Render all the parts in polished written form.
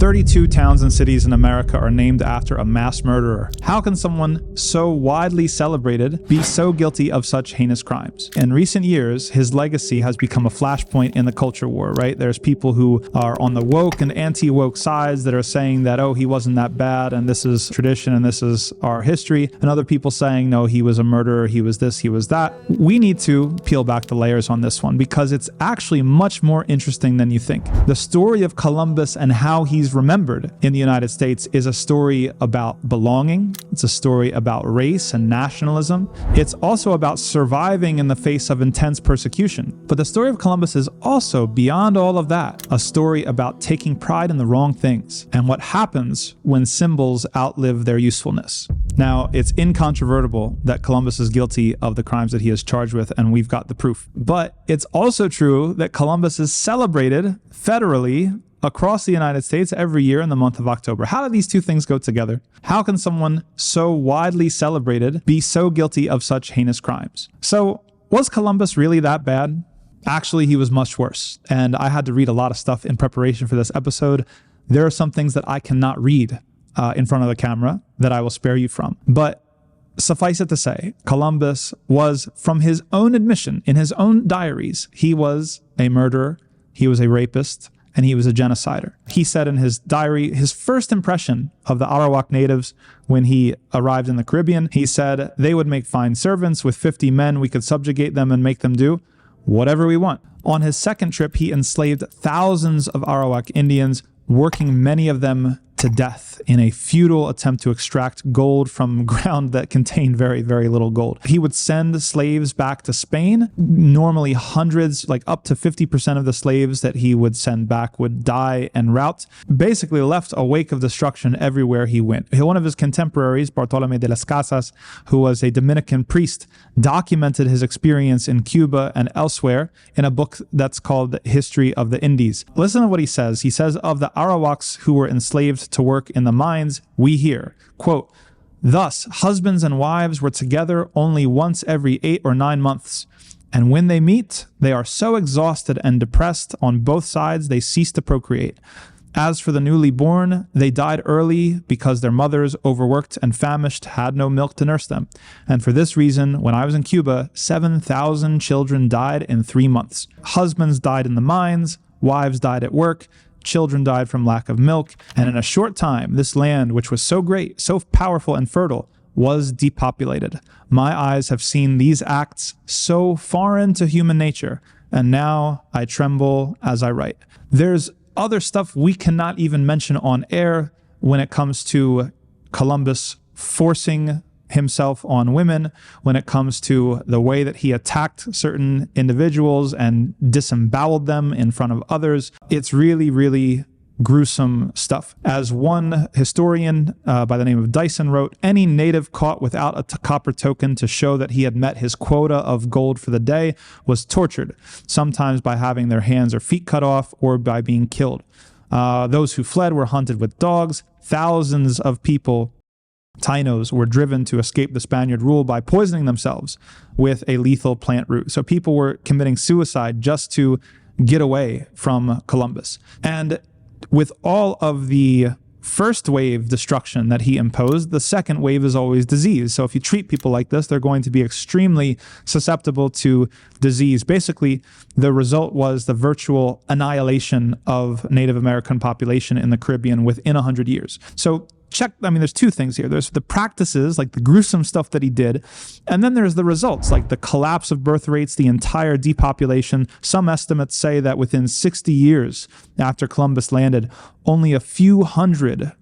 32 towns and cities in America are named after a mass murderer. How can someone so widely celebrated be so guilty of such heinous crimes? In recent years, his legacy has become a flashpoint in the culture war, right? There's people who are on the woke and anti-woke sides that are saying that, oh, he wasn't that bad, and this is tradition, and this is our history. And other people saying, no, he was a murderer, he was this, he was that. We need to peel back the layers on this one because it's actually much more interesting than you think. The story of Columbus and how he's remembered in the United States is a story about belonging. It's a story about race and nationalism. It's also about surviving in the face of intense persecution. But the story of Columbus is also, beyond all of that, a story about taking pride in the wrong things and what happens when symbols outlive their usefulness. Now, it's incontrovertible that Columbus is guilty of the crimes that he is charged with, and we've got the proof. But it's also true that Columbus is celebrated federally across the United States every year in the month of October. How do these two things go together? How can someone so widely celebrated be so guilty of such heinous crimes? So, was Columbus really that bad? Actually, he was much worse. And I had to read a lot of stuff in preparation for this episode. There are some things that I cannot read in front of the camera that I will spare you from. But suffice it to say, Columbus was, from his own admission, in his own diaries, he was a murderer, he was a rapist, and he was a genocider. He said in his diary, his first impression of the Arawak natives when he arrived in the Caribbean, he said, they would make fine servants. With 50 men, we could subjugate them and make them do whatever we want. On his second trip, he enslaved thousands of Arawak Indians, working many of them to death in a futile attempt to extract gold from ground that contained very, very little gold. He would send slaves back to Spain. Normally hundreds, like up to 50% of the slaves that he would send back would die en route. Basically left a wake of destruction everywhere he went. One of his contemporaries, Bartolomé de las Casas, who was a Dominican priest, documented his experience in Cuba and elsewhere in a book that's called The History of the Indies. Listen to what he says. He says, of the Arawaks who were enslaved to work in the mines, we hear, quote, thus husbands and wives were together only once every 8 or 9 months. And when they meet, they are so exhausted and depressed on both sides they cease to procreate. As for the newly born, they died early because their mothers, overworked and famished, had no milk to nurse them. And for this reason, when I was in Cuba, 7,000 children died in 3 months. Husbands died in the mines, wives died at work, children died from lack of milk, and in a short time, this land, which was so great, so powerful and fertile, was depopulated. My eyes have seen these acts so foreign to human nature, and now I tremble as I write. There's other stuff we cannot even mention on air when it comes to Columbus forcing himself on women, when it comes to the way that he attacked certain individuals and disemboweled them in front of others. It's really, really gruesome stuff. As one historian by the name of Dyson wrote, any native caught without a copper token to show that he had met his quota of gold for the day was tortured, sometimes by having their hands or feet cut off or by being killed. Those who fled were hunted with dogs. Thousands of people, Tainos, were driven to escape the Spaniard rule by poisoning themselves with a lethal plant root. So people were committing suicide just to get away from Columbus. And with all of the first wave destruction that he imposed, the second wave is always disease. So if you treat people like this, they're going to be extremely susceptible to disease. Basically, the result was the virtual annihilation of Native American population in the Caribbean within 100 years. So there's two things here. There's the practices, like the gruesome stuff that he did, and then there's the results, like the collapse of birth rates, the entire depopulation. Some estimates say that within 60 years after Columbus landed, only a few hundred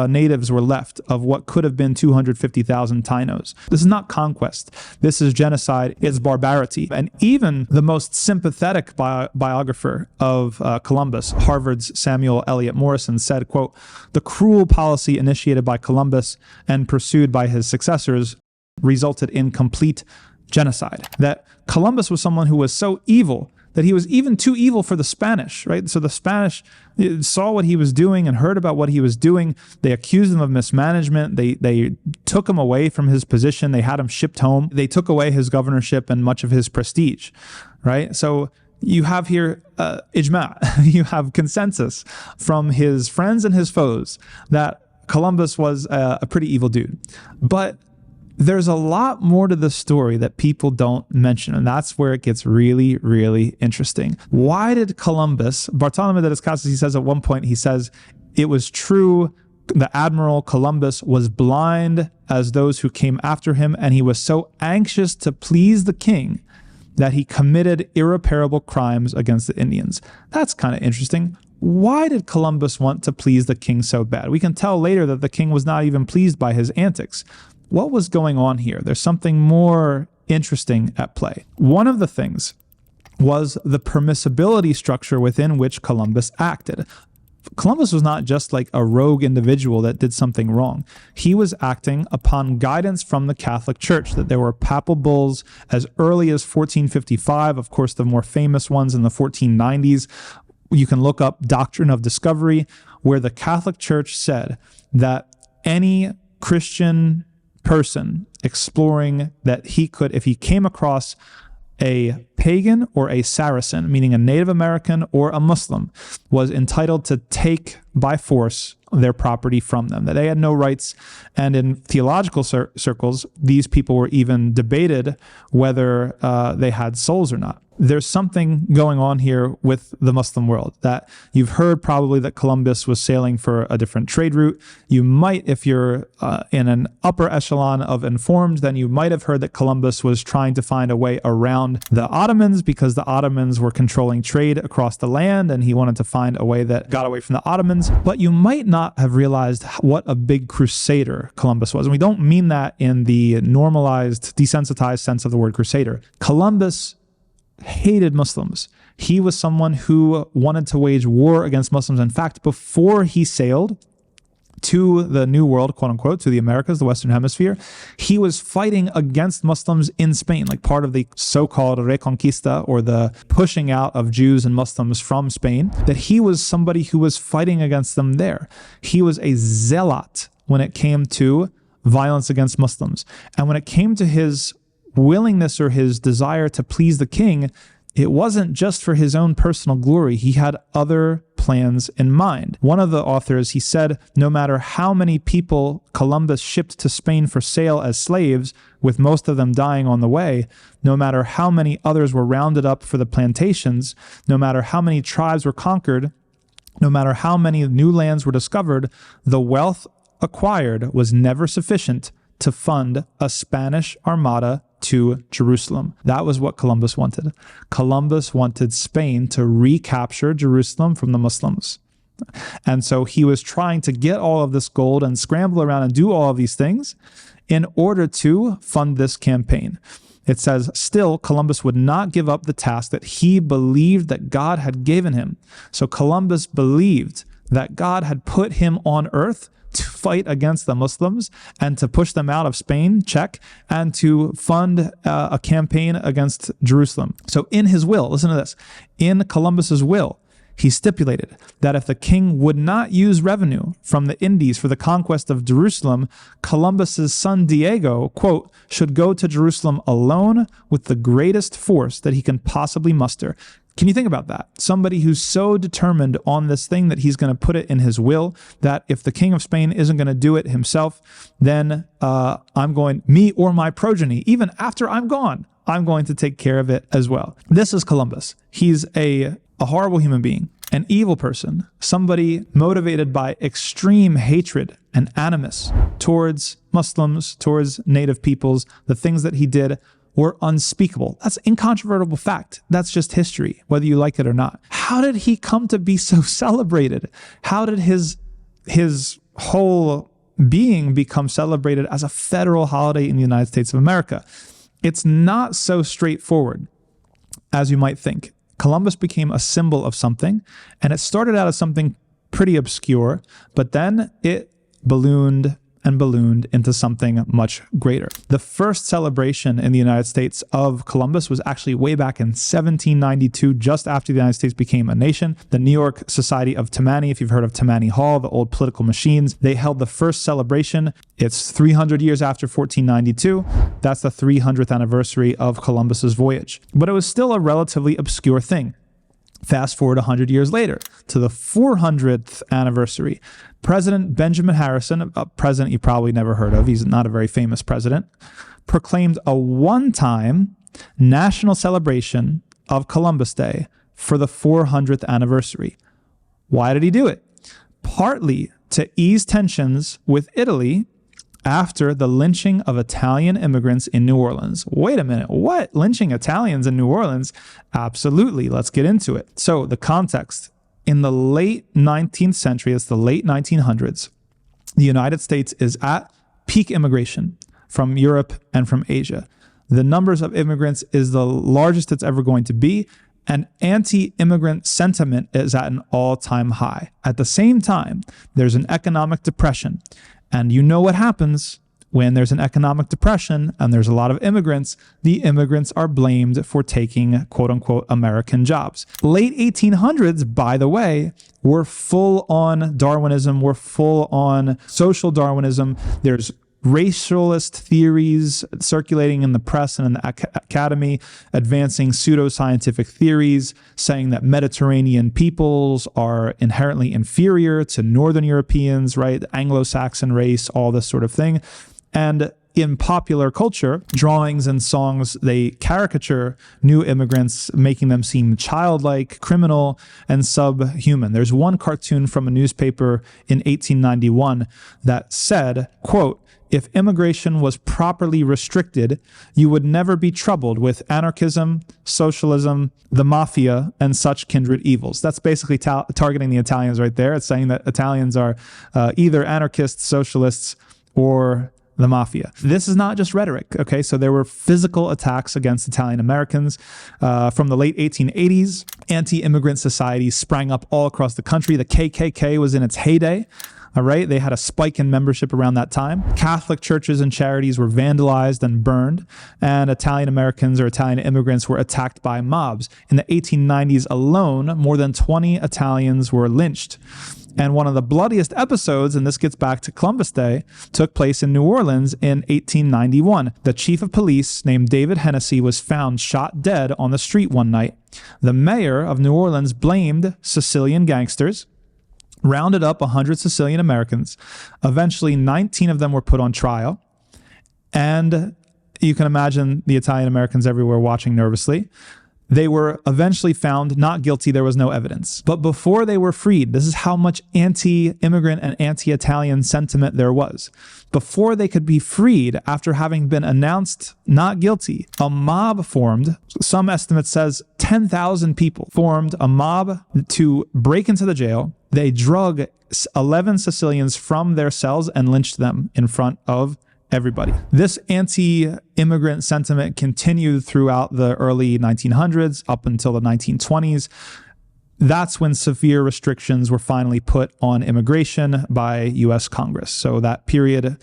natives were left of what could have been 250,000 Tainos. This is not conquest. This is genocide. It's barbarity. And even the most sympathetic biographer of Columbus, Harvard's Samuel Eliot Morison, said, quote, the cruel policy initiated by Columbus and pursued by his successors resulted in complete genocide. That Columbus was someone who was so evil that he was even too evil for the Spanish, right? So the Spanish saw what he was doing and heard about what he was doing. They accused him of mismanagement. They took him away from his position. They had him shipped home. They took away his governorship and much of his prestige, right? So you have here ijma, you have consensus from his friends and his foes that Columbus was a pretty evil dude. But there's a lot more to the story that people don't mention, and that's where it gets really, really interesting. Why did Columbus, Bartolomé de las Casas, he says at one point, he says, it was true, the Admiral Columbus was blind as those who came after him, and he was so anxious to please the king that he committed irreparable crimes against the Indians. That's kind of interesting. Why did Columbus want to please the king so bad? We can tell later that the king was not even pleased by his antics. What was going on here? There's something more interesting at play. One of the things was the permissibility structure within which Columbus acted. Columbus was not just like a rogue individual that did something wrong. He was acting upon guidance from the Catholic Church, that there were papal bulls as early as 1455, of course, the more famous ones in the 1490s. You can look up Doctrine of Discovery, where the Catholic Church said that any Christian person exploring that he could, if he came across a pagan or a Saracen, meaning a Native American or a Muslim, was entitled to take by force their property from them, that they had no rights. And in theological circles, these people were even debated whether they had souls or not. There's something going on here with the Muslim world that you've heard probably that Columbus was sailing for a different trade route. You might, if you're in an upper echelon of informed, then you might have heard that Columbus was trying to find a way around the Ottomans because the Ottomans were controlling trade across the land and he wanted to find a way that got away from the Ottomans. But you might not have realized what a big crusader Columbus was. And we don't mean that in the normalized, desensitized sense of the word crusader. Columbus hated Muslims. He was someone who wanted to wage war against Muslims. In fact, before he sailed to the New World, quote unquote, to the Americas, the Western Hemisphere, he was fighting against Muslims in Spain, like part of the so-called Reconquista, or the pushing out of Jews and Muslims from Spain, that he was somebody who was fighting against them there. He was a zealot when it came to violence against Muslims. And when it came to his willingness or his desire to please the king, it wasn't just for his own personal glory. He had other plans in mind. One of the authors, he said, no matter how many people Columbus shipped to Spain for sale as slaves, with most of them dying on the way, no matter how many others were rounded up for the plantations, no matter how many tribes were conquered, no matter how many new lands were discovered, the wealth acquired was never sufficient to fund a Spanish armada to Jerusalem. That was what Columbus wanted. Columbus wanted Spain to recapture Jerusalem from the Muslims. And so he was trying to get all of this gold and scramble around and do all of these things in order to fund this campaign. It says, still, Columbus would not give up the task that he believed that God had given him. So Columbus believed that God had put him on earth to fight against the Muslims and to push them out of Spain, check, and to fund a campaign against Jerusalem. So in his will, listen to this, in Columbus's will, he stipulated that if the king would not use revenue from the Indies for the conquest of Jerusalem, Columbus's son Diego, quote, should go to Jerusalem alone with the greatest force that he can possibly muster. Can you think about that? Somebody who's so determined on this thing that he's going to put it in his will, that if the king of Spain isn't going to do it himself, then me or my progeny, even after I'm gone, I'm going to take care of it as well. This is Columbus. He's a horrible human being, an evil person, somebody motivated by extreme hatred and animus towards Muslims, towards native peoples. The things that he did were unspeakable. That's incontrovertible fact. That's just history, whether you like it or not. How did he come to be so celebrated? How did his whole being become celebrated as a federal holiday in the United States of America? It's not so straightforward as you might think. Columbus became a symbol of something, and it started out as something pretty obscure, but then it ballooned and ballooned into something much greater. The first celebration in the United States of Columbus was actually way back in 1792, just after the United States became a nation. The New York Society of Tammany, if you've heard of Tammany Hall, the old political machines, they held the first celebration. It's 300 years after 1492. That's the 300th anniversary of Columbus's voyage. But it was still a relatively obscure thing. Fast forward 100 years later to the 400th anniversary. President Benjamin Harrison, a president you probably never heard of, he's not a very famous president, proclaimed a one-time national celebration of Columbus Day for the 400th anniversary. Why did he do it? Partly to ease tensions with Italy after the lynching of Italian immigrants in New Orleans. Wait a minute, what? Lynching Italians in New Orleans? Absolutely, let's get into it. So the context, in the late 19th century, it's the late 1900s, the United States is at peak immigration from Europe and from Asia. The numbers of immigrants is the largest it's ever going to be, and anti-immigrant sentiment is at an all-time high. At the same time, there's an economic depression. And you know what happens when there's an economic depression and there's a lot of immigrants. The immigrants are blamed for taking quote-unquote American jobs. Late 1800s, by the way, were full on Darwinism, were full on social Darwinism. There's racialist theories circulating in the press and in the academy, advancing pseudoscientific theories, saying that Mediterranean peoples are inherently inferior to Northern Europeans, right? The Anglo-Saxon race, all this sort of thing. And in popular culture, drawings and songs, they caricature new immigrants, making them seem childlike, criminal, and subhuman. There's one cartoon from a newspaper in 1891 that said, quote, "If immigration was properly restricted, you would never be troubled with anarchism, socialism, the mafia, and such kindred evils." That's basically targeting the Italians right there. It's saying that Italians are either anarchists, socialists, or the mafia. This is not just rhetoric, okay? So there were physical attacks against Italian Americans. From the late 1880s, anti-immigrant societies sprang up all across the country. The KKK was in its heyday. All right, they had a spike in membership around that time. Catholic churches and charities were vandalized and burned, and Italian Americans or Italian immigrants were attacked by mobs. In the 1890s alone, more than 20 Italians were lynched. And one of the bloodiest episodes, and this gets back to Columbus Day, took place in New Orleans in 1891. The chief of police, named David Hennessy, was found shot dead on the street one night. The mayor of New Orleans blamed Sicilian gangsters, rounded up 100 Sicilian Americans. Eventually, 19 of them were put on trial. And you can imagine the Italian Americans everywhere watching nervously. They were eventually found not guilty. There was no evidence. But before they were freed, this is how much anti-immigrant and anti-Italian sentiment there was. Before they could be freed, after having been announced not guilty, a mob formed. Some estimate says 10,000 people formed a mob to break into the jail. They drug 11 Sicilians from their cells and lynched them in front of everybody. This anti-immigrant sentiment continued throughout the early 1900s up until the 1920s. That's when severe restrictions were finally put on immigration by U.S. Congress. So that period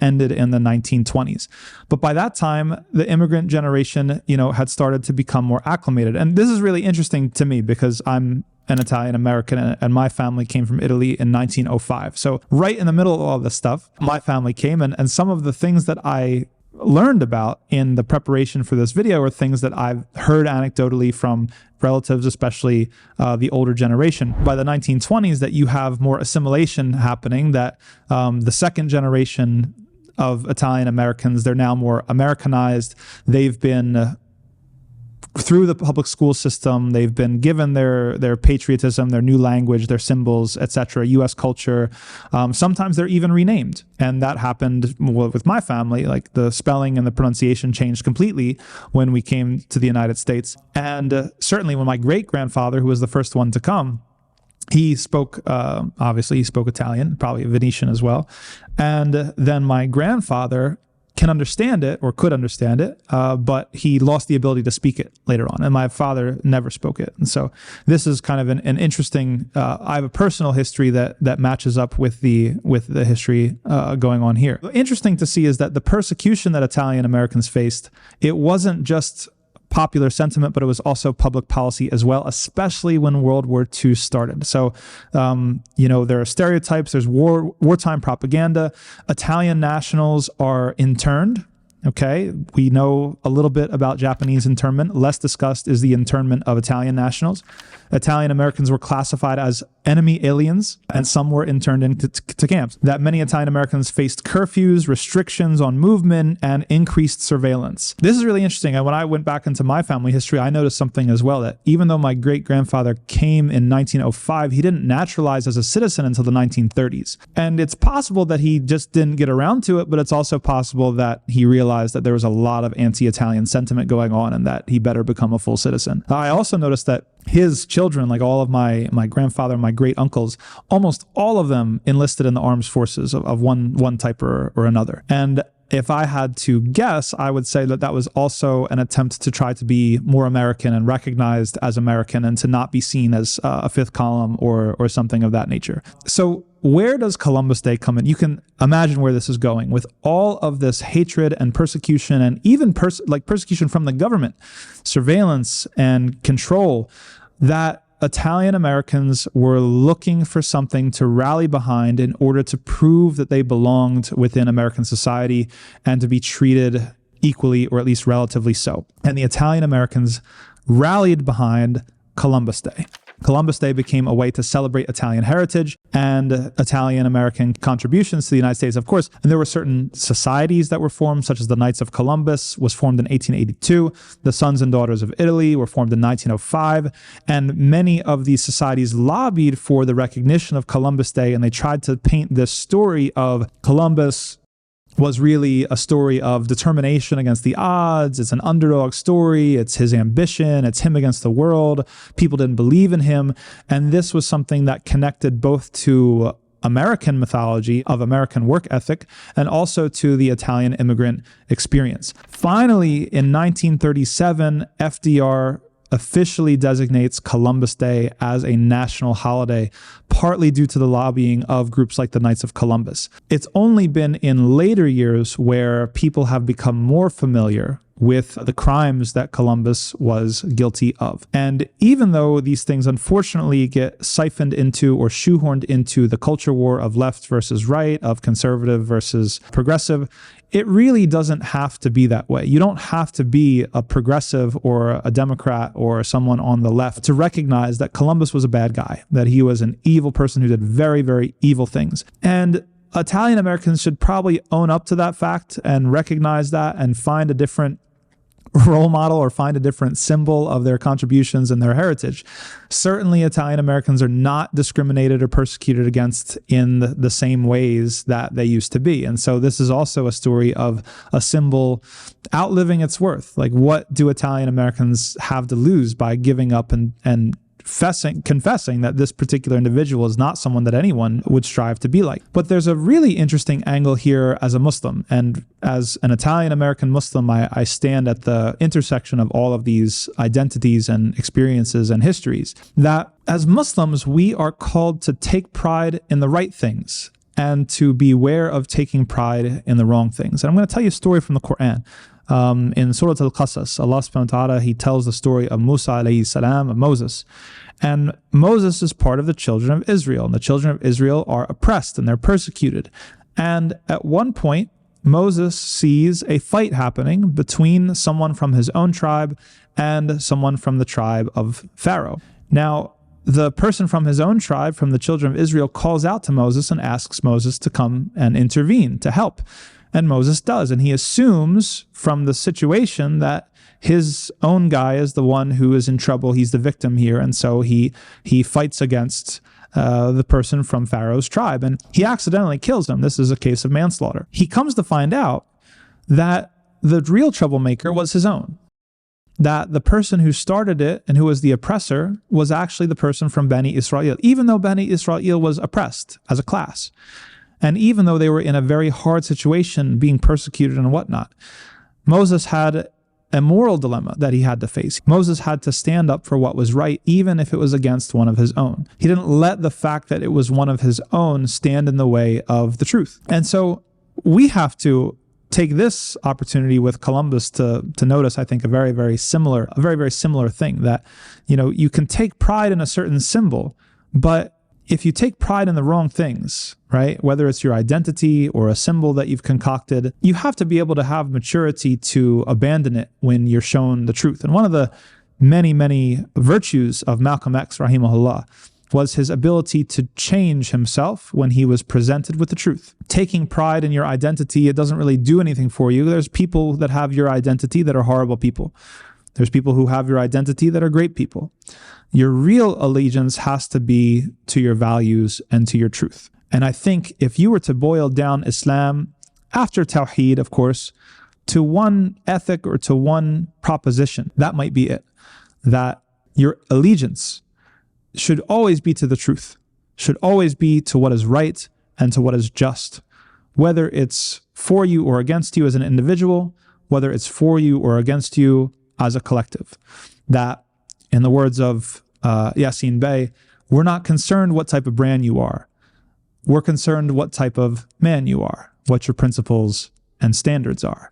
ended in the 1920s. But by that time, the immigrant generation, had started to become more acclimated. And this is really interesting to me because I'm an Italian American and my family came from Italy in 1905. So right in the middle of all this stuff, my family came and some of the things that I learned about in the preparation for this video are things that I've heard anecdotally from relatives, especially the older generation. By the 1920s, that you have more assimilation happening, that the second generation of Italian Americans, they're now more Americanized. They've been through the public school system, they've been given their patriotism, their new language, their symbols, etc., U.S. culture. Sometimes they're even renamed. And that happened with my family. Like the spelling and the pronunciation changed completely when we came to the United States. And certainly when my great-grandfather, who was the first one to come, he spoke, obviously he spoke Italian, probably Venetian as well. And then my grandfather can understand it or could understand it, but he lost the ability to speak it later on. And my father never spoke it. And so this is kind of an interesting, I have a personal history that matches up with the history going on here. Interesting to see is that the persecution that Italian Americans faced, it wasn't just popular sentiment, but it was also public policy as well, especially when World War II started. So, there are stereotypes, there's wartime propaganda. Italian nationals are interned. Okay, we know a little bit about Japanese internment. Less discussed is the internment of Italian nationals. Italian Americans were classified as enemy aliens, and some were interned into camps. That many Italian Americans faced curfews, restrictions on movement, and increased surveillance. This is really interesting. And when I went back into my family history, I noticed something as well, that even though my great-grandfather came in 1905, he didn't naturalize as a citizen until the 1930s. And it's possible that he just didn't get around to it, but it's also possible that he realized that there was a lot of anti-Italian sentiment going on and that he better become a full citizen. I also noticed that his children, like all of my grandfather and my great uncles, almost all of them enlisted in the armed forces of one type or another. And if I had to guess, I would say that was also an attempt to try to be more American and recognized as American and to not be seen as a fifth column or something of that nature. So where does Columbus Day come in? You can imagine where this is going with all of this hatred and persecution, and even persecution from the government, surveillance and control, that Italian Americans were looking for something to rally behind in order to prove that they belonged within American society and to be treated equally, or at least relatively so. And the Italian Americans rallied behind Columbus Day. Columbus Day became a way to celebrate Italian heritage and Italian American contributions to the United States, of course. And there were certain societies that were formed, such as the Knights of Columbus was formed in 1882. The Sons and Daughters of Italy were formed in 1905. And many of these societies lobbied for the recognition of Columbus Day, and they tried to paint this story of Columbus was really a story of determination against the odds. It's an underdog story. It's his ambition. It's him against the world. People didn't believe in him. And this was something that connected both to American mythology of American work ethic and also to the Italian immigrant experience. Finally, in 1937, FDR officially designates Columbus Day as a national holiday, partly due to the lobbying of groups like the Knights of Columbus. It's only been in later years where people have become more familiar with the crimes that Columbus was guilty of. And even though these things unfortunately get siphoned into or shoehorned into the culture war of left versus right, of conservative versus progressive, it really doesn't have to be that way. You don't have to be a progressive or a Democrat or someone on the left to recognize that Columbus was a bad guy, that he was an evil person who did very, very evil things. And Italian Americans should probably own up to that fact and recognize that and find a different role model or find a different symbol of their contributions and their heritage. Certainly, Italian Americans are not discriminated or persecuted against in the same ways that they used to be. And so this is also a story of a symbol outliving its worth. Like, what do Italian Americans have to lose by giving up and confessing that this particular individual is not someone that anyone would strive to be like? But there's a really interesting angle here as a Muslim. And as an Italian-American Muslim, I stand at the intersection of all of these identities and experiences and histories. That as Muslims, we are called to take pride in the right things and to beware of taking pride in the wrong things. And I'm going to tell you a story from the Quran. In Surah Al-Qasas, Allah subhanahu wa ta'ala, he tells the story of Musa alayhi salam, of Moses. And Moses is part of the children of Israel. And the children of Israel are oppressed and they're persecuted. And at one point, Moses sees a fight happening between someone from his own tribe and someone from the tribe of Pharaoh. Now, the person from his own tribe, from the children of Israel, calls out to Moses and asks Moses to come and intervene, to help. And Moses does, and he assumes from the situation that his own guy is the one who is in trouble. He's the victim here, and so he fights against the person from Pharaoh's tribe, and he accidentally kills him. This is a case of manslaughter. He comes to find out that the real troublemaker was his own, that the person who started it and who was the oppressor was actually the person from Bani Israel, even though Bani Israel was oppressed as a class. And even though they were in a very hard situation, being persecuted and whatnot, Moses had a moral dilemma that he had to face. Moses had to stand up for what was right, even if it was against one of his own. He didn't let the fact that it was one of his own stand in the way of the truth. And so we have to take this opportunity with Columbus to notice, I think, a very, very similar thing, that, you can take pride in a certain symbol, but if you take pride in the wrong things, right, whether it's your identity or a symbol that you've concocted, you have to be able to have maturity to abandon it when you're shown the truth. And one of the many, many virtues of Malcolm X, rahimahullah, was his ability to change himself when he was presented with the truth. Taking pride in your identity, it doesn't really do anything for you. There's people that have your identity that are horrible people. There's people who have your identity that are great people. Your real allegiance has to be to your values and to your truth. And I think if you were to boil down Islam, after Tawheed, of course, to one ethic or to one proposition, that might be it. That your allegiance should always be to the truth, should always be to what is right and to what is just, whether it's for you or against you as an individual, whether it's for you or against you as a collective. That, in the words of Yaqeen Bey, we're not concerned what type of brand you are. We're concerned what type of man you are, what your principles and standards are.